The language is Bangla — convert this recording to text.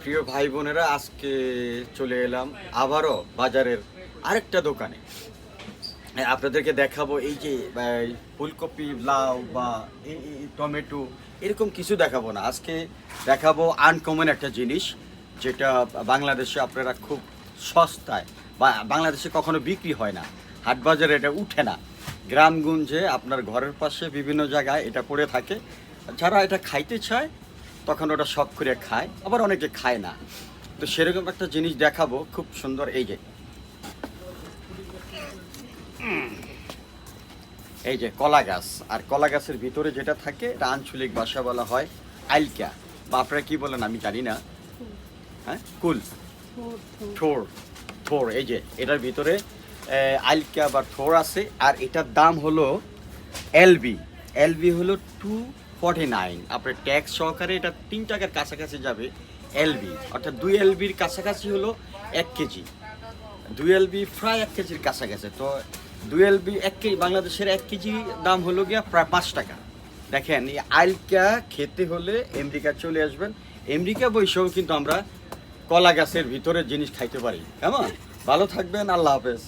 প্রিয় ভাই বোনেরা, আজকে চলে এলাম আবারও বাজারের আরেকটা দোকানে। আপনাদেরকে দেখাবো এই যে ফুলকপি, লাউ বা টমেটো, এরকম কিছু দেখাবো না। আজকে দেখাবো আনকমন একটা জিনিস, যেটা বাংলাদেশে আপনারা খুব সস্তায় বা বাংলাদেশে কখনো বিক্রি হয় না। হাট বাজারে এটা উঠে না। গ্রামগঞ্জে আপনার ঘরের পাশে বিভিন্ন জায়গায় এটা পড়ে থাকে। যারা এটা খাইতে চায় তখন ওটা শখ করে খায়, আবার অনেকে খায় না। তো সেরকম একটা জিনিস দেখাবো, খুব সুন্দর। এই যে কলা গাছ, আর কলা গাছের ভিতরে যেটা থাকে এটা আঞ্চলিক ভাষা বলা হয় আইলকা, বা আপনারা কি বলেন আমি জানি না। হ্যাঁ, কুল, থোর, থোর। এই যে এটার ভিতরে আইলকা বা থোর আছে, আর এটার দাম হলো এলবি। এলবি হলো 249। আপনার ট্যাক্স সহকারে এটা 3 টাকার কাছাকাছি যাবে এলবি, অর্থাৎ 2 এলবির কাছাকাছি হলো 1 কেজি। 2 এলবি প্রায় 1 কেজির কাছাকাছি। তো 2 এলবি 1 কেজি, বাংলাদেশের 1 কেজি দাম হলো গিয়া প্রায় 5 টাকা। দেখেন, এই আইলকা খেতে হলে আমেরিকা চলে আসবেন। আমেরিকা বৈশাও কিন্তু আমরা কলা গাছের ভিতরে জিনিস খাইতে পারি। কেমন? ভালো থাকবেন, আল্লাহ হাফেজ।